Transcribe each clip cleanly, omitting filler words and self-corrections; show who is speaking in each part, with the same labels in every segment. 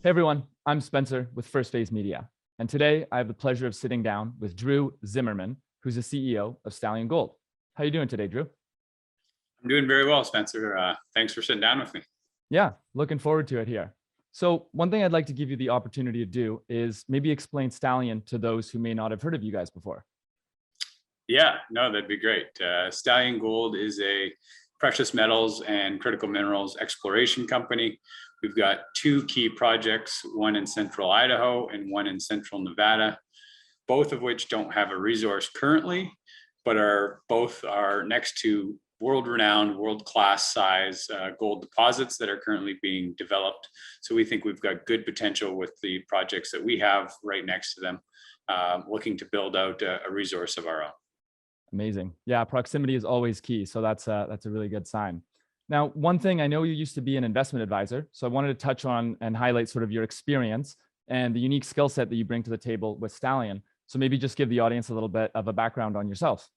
Speaker 1: Hey everyone, I'm Spencer with First Phase Media, and today I have the pleasure of sitting down with Drew Zimmerman, who's the CEO of Stallion Gold. How are you doing today, Drew?
Speaker 2: I'm doing very well, Spencer. Thanks for sitting down with me.
Speaker 1: Yeah, looking forward to it here. So one thing I'd like to give you the opportunity to do is maybe explain Stallion to those who may not have heard of you guys before.
Speaker 2: Yeah, no, that'd be great. Stallion Gold is a precious metals and critical minerals exploration company. We've got two key projects, one in central Idaho and one in central Nevada, both of which don't have a resource currently, but both are next to world-renowned, world-class size gold deposits that are currently being developed. So we think we've got good potential with the projects that we have right next to them, looking to build out a resource of our own.
Speaker 1: Amazing. Yeah, proximity is always key. So that's a really good sign. Now, one thing, I know you used to be an investment advisor, so I wanted to touch on and highlight sort of your experience and the unique skill set that you bring to the table with Stallion. So maybe just give the audience a little bit of a background on yourself.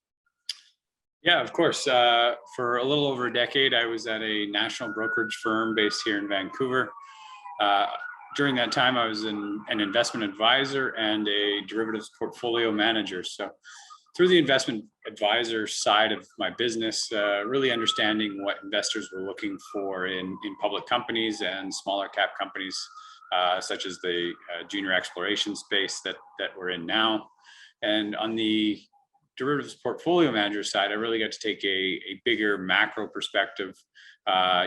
Speaker 2: Yeah, of course. For a little over a decade, I was at a national brokerage firm based here in Vancouver. During that time, I was an investment advisor and a derivatives portfolio manager. So through the investment advisor side of my business, really understanding what investors were looking for in public companies and smaller cap companies, such as the junior exploration space that we're in now. And on the derivatives portfolio manager side, I really got to take a bigger macro perspective,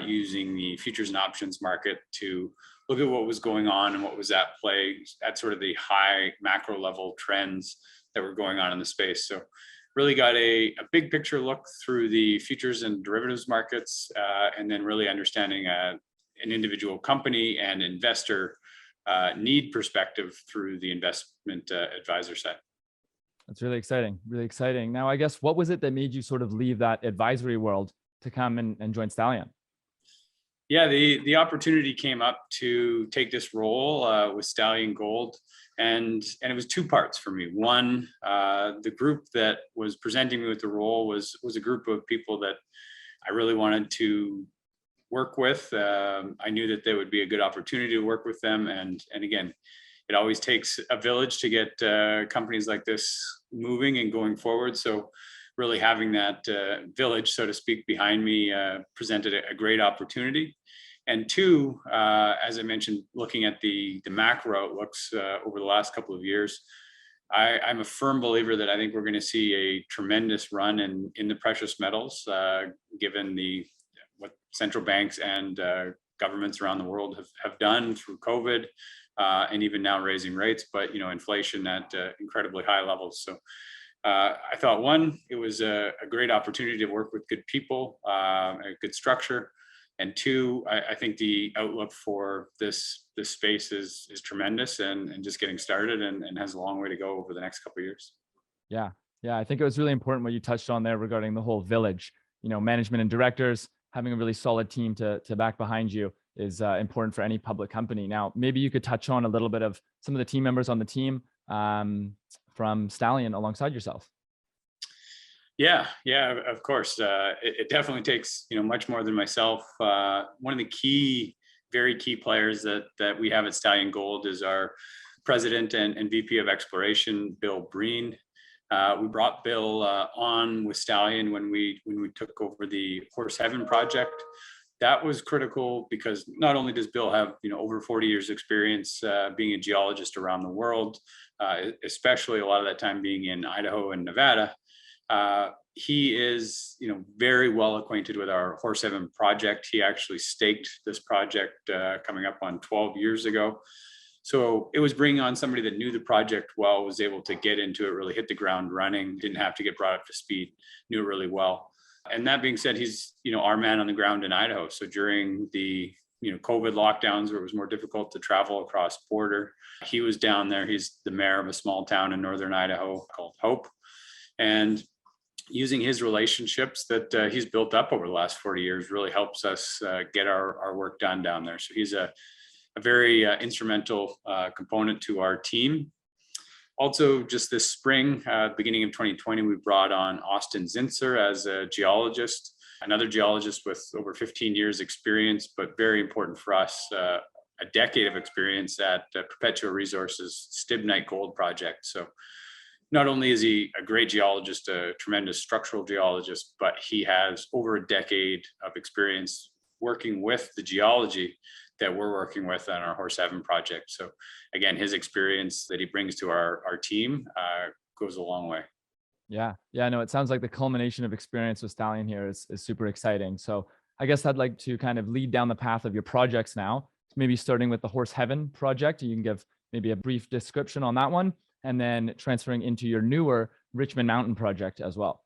Speaker 2: using the futures and options market to look at what was going on and what was at play at sort of the high macro level trends that were going on in the space. So really got a big picture look through the futures and derivatives markets, and then really understanding an individual company and investor need perspective through the investment advisor side.
Speaker 1: That's really exciting. Really exciting. Now, I guess, what was it that made you sort of leave that advisory world to come and join Stallion?
Speaker 2: Yeah, the opportunity came up to take this role with Stallion Gold, and it was two parts for me. One, the group that was presenting me with the role was a group of people that I really wanted to work with. I knew that there would be a good opportunity to work with them, and again, it always takes a village to get companies like this moving and going forward. So really having that village, so to speak, behind me presented a great opportunity. And two, as I mentioned, looking at the macro outlooks over the last couple of years, I'm a firm believer that I think we're going to see a tremendous run in the precious metals, given what central banks and governments around the world have done through COVID, and even now raising rates, but inflation at incredibly high levels. So I thought, one, it was a great opportunity to work with good people, a good structure, and two, I think the outlook for this space is tremendous and just getting started and has a long way to go over the next couple of years.
Speaker 1: Yeah, I think it was really important what you touched on there regarding the whole village. Management and directors having a really solid team to back behind you is important for any public company. Now, maybe you could touch on a little bit of some of the team members on the team from Stallion alongside yourself.
Speaker 2: Yeah, of course. It definitely takes much more than myself. One of the very key players that we have at Stallion Gold is our president and VP of exploration, Bill Breen. We brought Bill on with Stallion when we took over the Horse Heaven project. That was critical because not only does Bill have over 40 years experience being a geologist around the world, especially a lot of that time being in Idaho and Nevada, he is very well acquainted with our Horse Heaven project. He actually staked this project coming up on 12 years ago. So it was bringing on somebody that knew the project well, was able to get into it, really hit the ground running, didn't have to get brought up to speed, knew it really well. And that being said, he's our man on the ground in Idaho. So during the COVID lockdowns, where it was more difficult to travel across border, he was down there. He's the mayor of a small town in northern Idaho called Hope, and using his relationships that he's built up over the last 40 years really helps us get our work done down there. So he's a very instrumental component to our team. Also, just this spring, beginning of 2020, we brought on Austin Zinsser as a geologist, another geologist with over 15 years experience, but very important for us a decade of experience at Perpetua Resources Stibnite Gold Project. So not only is he a great geologist, a tremendous structural geologist, but he has over a decade of experience working with the geology that we're working with on our Horse Heaven project. So again, his experience that he brings to our team goes a long way.
Speaker 1: Yeah. Yeah. No, it sounds like the culmination of experience with Stallion here is super exciting. So I guess I'd like to kind of lead down the path of your projects now, maybe starting with the Horse Heaven project. You can give maybe a brief description on that one, and then transferring into your newer Richmond Mountain project as well.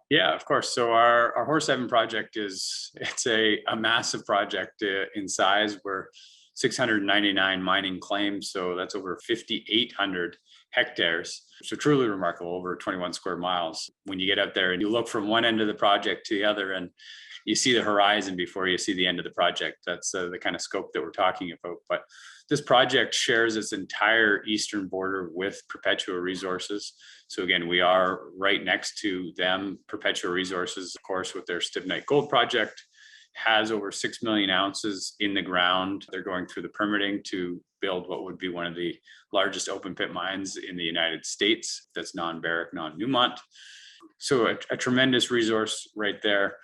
Speaker 2: Yeah, of course. So our Horse Heaven project it's a massive project in size. We're 699 mining claims, so that's over 5,800 hectares. So truly remarkable, over 21 square miles. When you get out there and you look from one end of the project to the other, and you see the horizon before you see the end of the project. That's the kind of scope that we're talking about. But this project shares its entire eastern border with Perpetua Resources. So again, we are right next to them. Perpetua Resources, of course, with their Stibnite Gold Project, has over 6 million ounces in the ground. They're going through the permitting to build what would be one of the largest open pit mines in the United States. That's non-Barrick, non-Newmont. So a tremendous resource right there.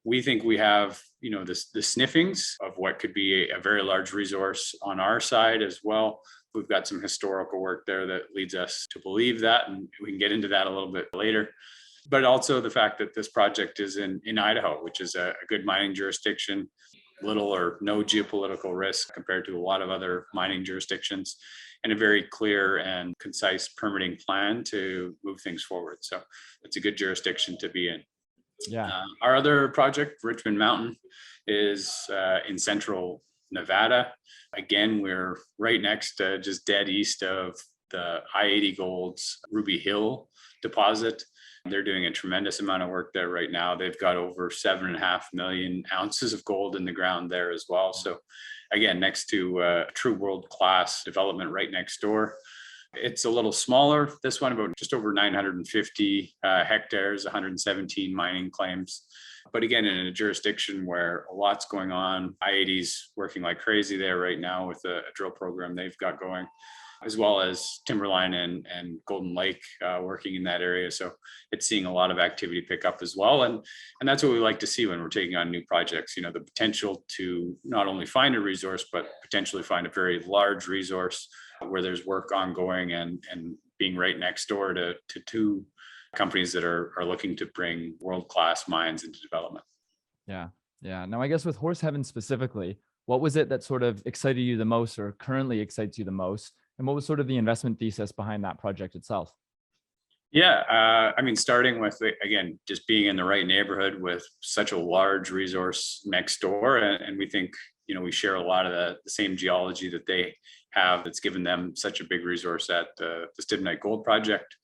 Speaker 2: We think we have, the sniffings of what could be a very large resource on our side as well. We've got some historical work there that leads us to believe that, and we can get into that a little bit later. But also the fact that this project is in Idaho, which is a good mining jurisdiction, little or no geopolitical risk compared to a lot of other mining jurisdictions, and a very clear and concise permitting plan to move things forward. So it's a good jurisdiction to be in.
Speaker 1: Yeah.
Speaker 2: Our other project, Richmond Mountain, is in central Nevada. Again, we're right next to, just dead east of the I-80 Gold's Ruby Hill deposit. They're doing a tremendous amount of work there right now. They've got over 7.5 million ounces of gold in the ground there as well. So again, next to true world-class development right next door. It's a little smaller, this one, about just over 950 hectares, 117 mining claims. But again, in a jurisdiction where a lot's going on. I-80's working like crazy there right now with a drill program they've got going, as well as Timberline and Golden Lake working in that area. So it's seeing a lot of activity pick up as well. And that's what we like to see when we're taking on new projects, the potential to not only find a resource, but potentially find a very large resource where there's work ongoing and being right next door to two companies that are looking to bring world-class mines into development.
Speaker 1: Yeah. Yeah. Now, I guess with Horse Heaven specifically, what was it that sort of excited you the most, or currently excites you the most? And what was sort of the investment thesis behind that project itself?
Speaker 2: Yeah, starting with, again, just being in the right neighborhood with such a large resource next door. And we think, we share a lot of the same geology that they have that's given them such a big resource at the Stibnite Gold Project.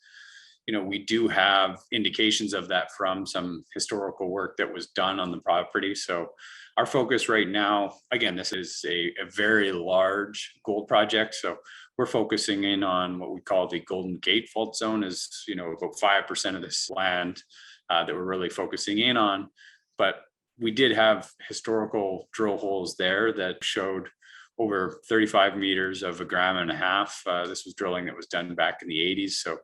Speaker 2: We do have indications of that from some historical work that was done on the property. So our focus right now, again, this is a very large gold project. So we're focusing in on what we call the Golden Gate Fault Zone, is, about 5% of this land that we're really focusing in on. But we did have historical drill holes there that showed over 35 meters of 1.5 grams. This was drilling that was done back in the 80s. So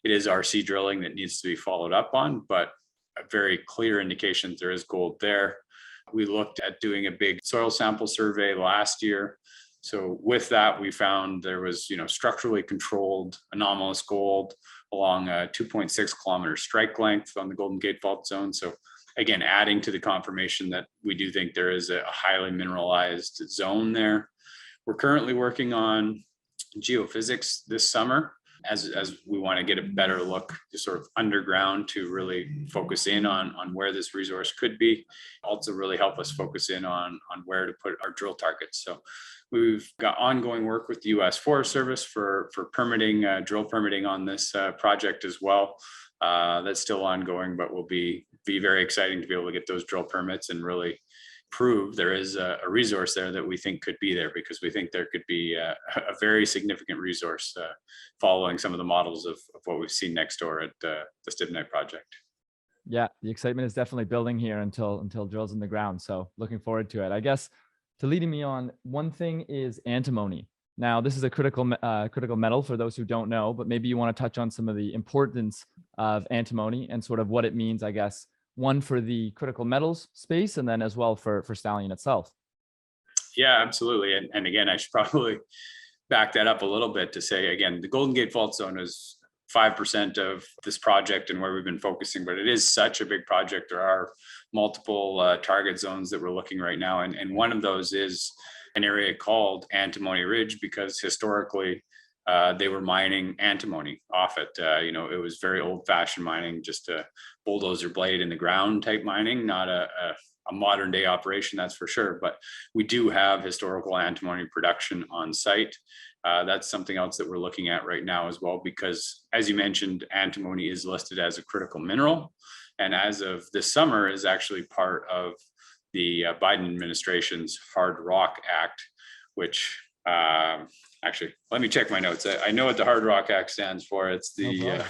Speaker 2: it is RC drilling that needs to be followed up on, but a very clear indication that there is gold there. We looked at doing a big soil sample survey last year. So with that, we found there was, structurally controlled anomalous gold along a 2.6 kilometer strike length on the Golden Gate Fault Zone. So again, adding to the confirmation that we do think there is a highly mineralized zone there. We're currently working on geophysics this summer as we want to get a better look to sort of underground to really focus in on where this resource could be. Also really help us focus in on where to put our drill targets. So we've got ongoing work with the U.S. Forest Service for permitting, drill permitting on this project as well. That's still ongoing, but will be very exciting to be able to get those drill permits and really prove there is a resource there that we think could be there, because we think there could be a very significant resource following some of the models of what we've seen next door at the Stibnite project. Yeah,
Speaker 1: the excitement is definitely building here until drills in the ground. So looking forward to it. I guess to leading me on, one thing is antimony. Now, this is a critical metal for those who don't know, but maybe you want to touch on some of the importance of antimony and sort of what it means, I guess, one for the critical metals space, and then as well for Stallion itself.
Speaker 2: Yeah, absolutely. And again, I should probably back that up a little bit to say, again, the Golden Gate Fault Zone is 5% of this project and where we've been focusing, but it is such a big project. There are multiple target zones that we're looking right now. And one of those is an area called Antimony Ridge, because historically they were mining antimony off it. It was very old fashioned mining, just a bulldozer blade in the ground type mining, not a modern day operation, that's for sure. But we do have historical antimony production on site. That's something else that we're looking at right now as well, because as you mentioned, antimony is listed as a critical mineral. And as of this summer is actually part of the Biden administration's Hard Rock Act, which actually, let me check my notes. I know what the Hard Rock Act stands for. It's the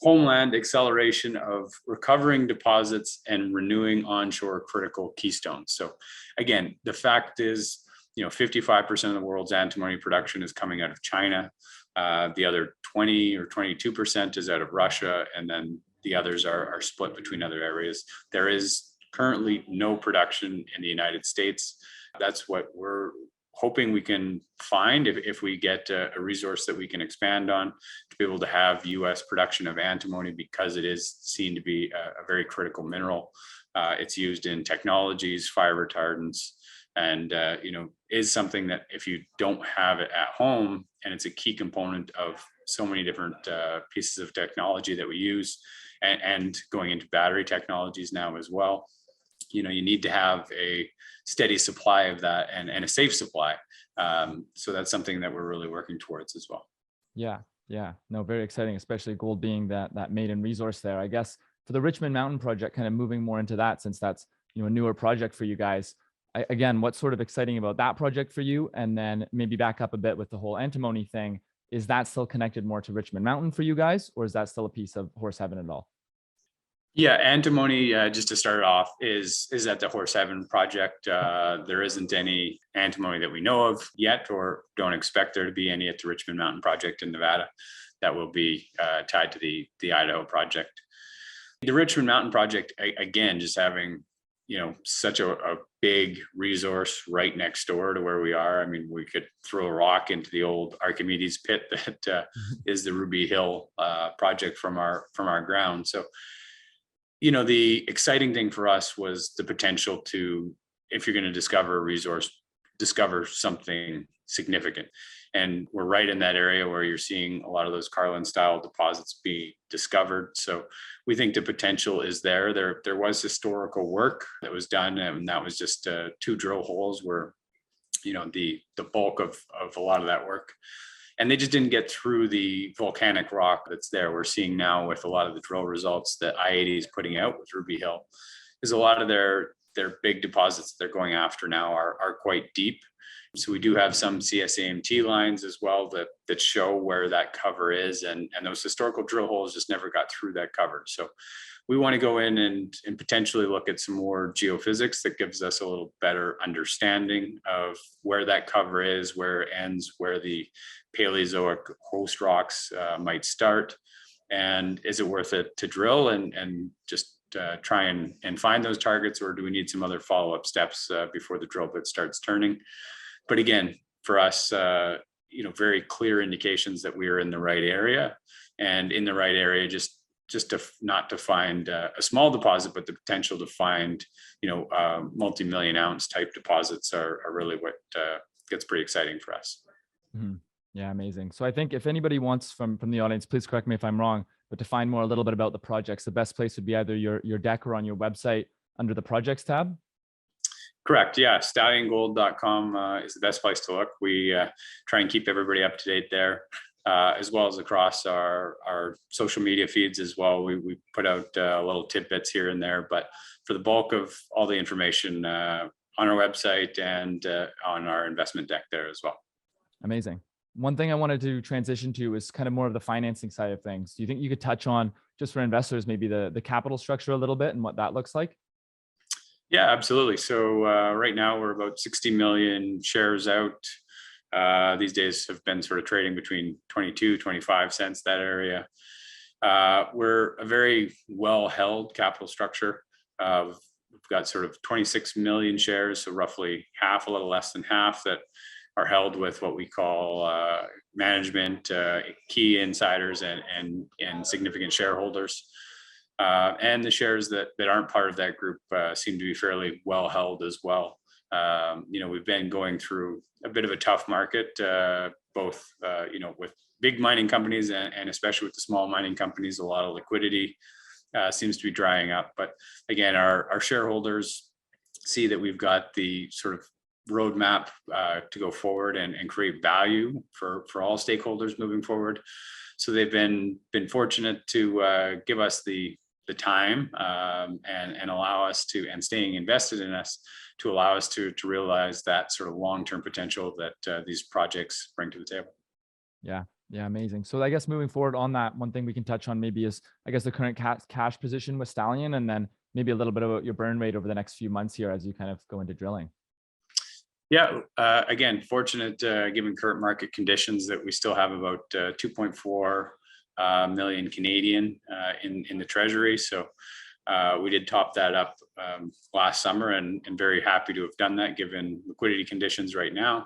Speaker 2: Homeland Acceleration of Recovering Deposits and Renewing Onshore Critical Keystones. So again, the fact is, 55% of the world's antimony production is coming out of China. The other 20 or 22% is out of Russia. And then the others are split between other areas. There is currently no production in the United States. That's what we're hoping we can find if we get a resource that we can expand on, to be able to have US production of antimony, because it is seen to be a very critical mineral. It's used in technologies, fire retardants, and is something that if you don't have it at home, and it's a key component of so many different pieces of technology that we use, and going into battery technologies now as well, you need to have a steady supply of that and a safe supply. So that's something that we're really working towards as well.
Speaker 1: Yeah. No, very exciting, especially gold being that maiden resource there. I guess for the Richmond Mountain project, kind of moving more into that, since that's a newer project for you guys. Again, what's sort of exciting about that project for you? And then maybe back up a bit with the whole antimony thing. Is that still connected more to Richmond Mountain for you guys, or is that still a piece of Horse Heaven at all?
Speaker 2: Yeah, antimony, just to start off, is at the Horse Heaven project. There isn't any antimony that we know of yet, or don't expect there to be any at the Richmond Mountain project in Nevada. That will be tied to the Idaho project. The Richmond Mountain project, again, just having such a big resource right next door to where we are. I mean, we could throw a rock into the old Archimedes pit that is the Ruby Hill project from our ground. So, the exciting thing for us was the potential to, if you're going to discover a resource, discover something significant. And we're right in that area where you're seeing a lot of those Carlin style deposits be discovered. So we think the potential is there. There was historical work that was done, and that was just 2 drill holes where, the bulk of a lot of that work. And they just didn't get through the volcanic rock that's there. We're seeing now with a lot of the drill results that I-80 is putting out with Ruby Hill, is a lot of their big deposits that they're going after now are quite deep. So we do have some CSAMT lines as well that show where that cover is, and those historical drill holes just never got through that cover. So we want to go in and potentially look at some more geophysics that gives us a little better understanding of where that cover is, where it ends, where the Paleozoic host rocks might start, and is it worth it to drill and just try and find those targets, or do we need some other follow-up steps before the drill bit starts turning? But again, for us, very clear indications that we are in the right area, and in the right area, just not to find a small deposit, but the potential to find, multi-million ounce type deposits are really what gets pretty exciting for us.
Speaker 1: Mm-hmm. Yeah, amazing. So I think if anybody wants from the audience, please correct me if I'm wrong, but to find more a little bit about the projects, the best place would be either your deck or on your website under the projects tab.
Speaker 2: Correct. Yeah. StallionGold.com is the best place to look. We try and keep everybody up to date there, as well as across our social media feeds as well. We put out little tidbits here and there, but for the bulk of all the information on our website and on our investment deck there as well.
Speaker 1: Amazing. One thing I wanted to transition to is kind of more of the financing side of things. Do you think you could touch on, just for investors, maybe the capital structure a little bit and what that looks like?
Speaker 2: Yeah, absolutely. So right now we're about 60 million shares out. These days have been sort of trading between 22, 25 cents, that area. We're a very well held capital structure. We've got sort of 26 million shares, so roughly half, a little less than half, that are held with what we call management, key insiders, and significant shareholders. And the shares that aren't part of that group seem to be fairly well held as well. We've been going through a bit of a tough market, both with big mining companies and especially with the small mining companies. A lot of liquidity seems to be drying up. But again, our shareholders see that we've got the sort of roadmap to go forward and create value for all stakeholders moving forward. So they've been fortunate to give us the time and allow us to, and staying invested in us, to allow us to realize that sort of long-term potential that these projects bring to the table.
Speaker 1: Yeah. Yeah. Amazing. So I guess moving forward on that, one thing we can touch on maybe is, I guess, the current cash position with Stallion, and then maybe a little bit about your burn rate over the next few months here as you kind of go into drilling.
Speaker 2: Yeah, again, fortunate given current market conditions that we still have about 2.4 million Canadian in the treasury. So we did top that up last summer, and very happy to have done that given liquidity conditions right now.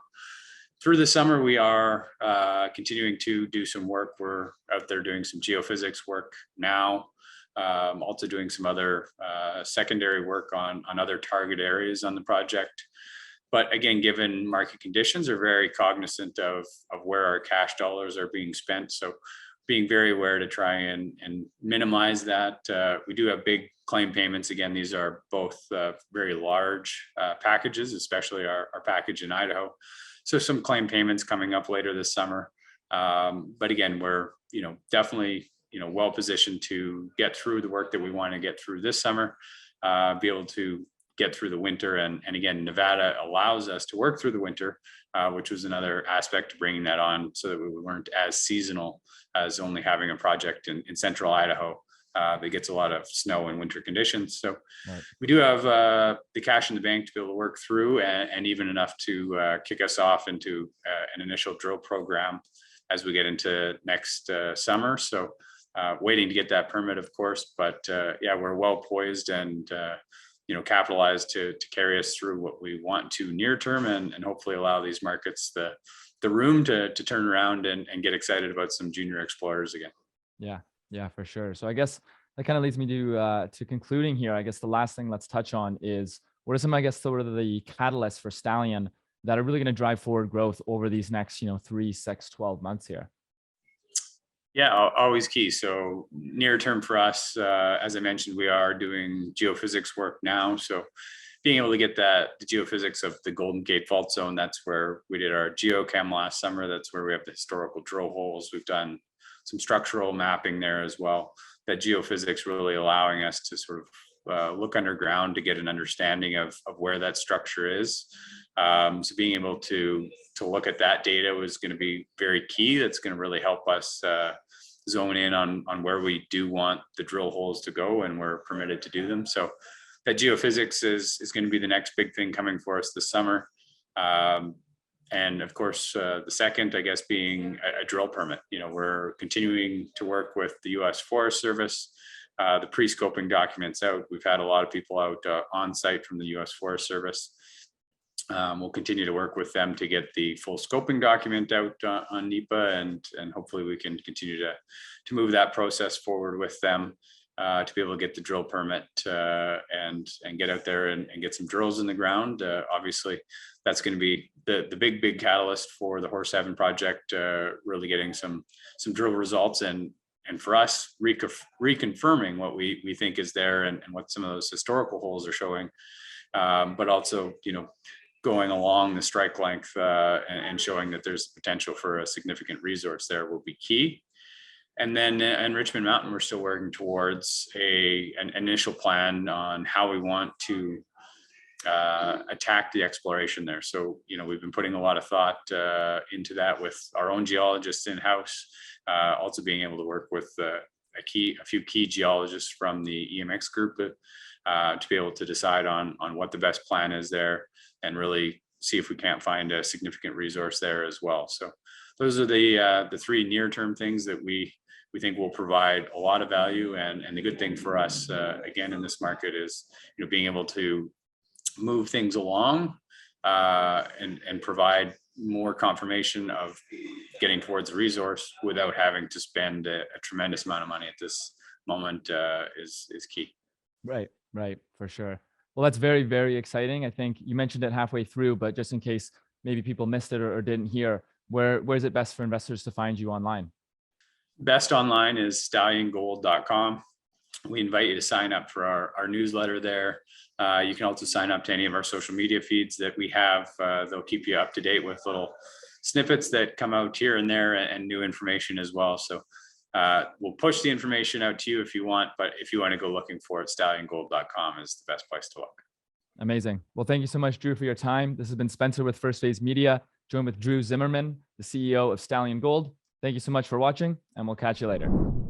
Speaker 2: Through the summer, we are continuing to do some work. We're out there doing some geophysics work now, also doing some other secondary work on other target areas on the project. But again, given market conditions, are very cognizant of where our cash dollars are being spent. So being very aware to try and minimize that. We do have big claim payments. Again, these are both very large packages, especially our package in Idaho. So some claim payments coming up later this summer. But again, we're definitely well positioned to get through the work that we want to get through this summer, be able to get through the winter. And again, Nevada allows us to work through the winter, which was another aspect of bringing that on, so that we weren't as seasonal as only having a project in central Idaho that gets a lot of snow and winter conditions. So right. We do have the cash in the bank to be able to work through, and even enough to kick us off into an initial drill program as we get into next summer. So waiting to get that permit, of course, but yeah, we're well poised and capitalized to carry us through what we want to near term, and hopefully allow these markets the room to turn around and get excited about some junior explorers again.
Speaker 1: Yeah, for sure. So I guess that kind of leads me to concluding here. I guess the last thing let's touch on is, what are some, I guess, sort of the catalysts for Stallion that are really going to drive forward growth over these next 3, 6, 12 months here?
Speaker 2: Yeah, always key. So near term for us, as I mentioned, we are doing geophysics work now. So being able to get the geophysics of the Golden Gate Fault Zone, that's where we did our geochem last summer. That's where we have the historical drill holes. We've done some structural mapping there as well. That geophysics really allowing us to sort of look underground to get an understanding of where that structure is. So being able to look at that data was going to be very key. That's going to really help us zone in on where we do want the drill holes to go, and we're permitted to do them. So that geophysics is going to be the next big thing coming for us this summer. And of course, the second, I guess, being a drill permit. We're continuing to work with the U.S. Forest Service. The pre-scoping documents out. We've had a lot of people out on site from the U.S. Forest Service. We'll continue to work with them to get the full scoping document out on NEPA, and hopefully we can continue to move that process forward with them to be able to get the drill permit and get out there and get some drills in the ground. Obviously, that's going to be the big catalyst for the Horse Heaven project, really getting some drill results and for us reconfirming what we think is there and what some of those historical holes are showing, but also going along the strike length and showing that there's potential for a significant resource there will be key. And then in Richmond Mountain, we're still working towards an initial plan on how we want to attack the exploration there. So, we've been putting a lot of thought into that with our own geologists in-house, also being able to work with a few key geologists from the EMX group to be able to decide on what the best plan is there, and really see if we can't find a significant resource there as well. So those are the three near-term things that we think will provide a lot of value. And the good thing for us, again, in this market is, being able to move things along and provide more confirmation of getting towards a resource without having to spend a tremendous amount of money at this moment is key.
Speaker 1: Right, for sure. Well, that's very, very exciting. I think you mentioned it halfway through, but just in case maybe people missed it or didn't hear, where's it best for investors to find you online?
Speaker 2: Best online is stalliongold.com. We invite you to sign up for our newsletter there. You can also sign up to any of our social media feeds that we have. They'll keep you up to date with little snippets that come out here and there, and new information as well. So we'll push the information out to you if you want, but if you want to go looking for it, stalliongold.com is the best place to look.
Speaker 1: Amazing. Well, thank you so much, Drew, for your time. This has been Spencer with First Phase Media, joined with Drew Zimmerman, the CEO of Stallion Gold. Thank you so much for watching, and we'll catch you later.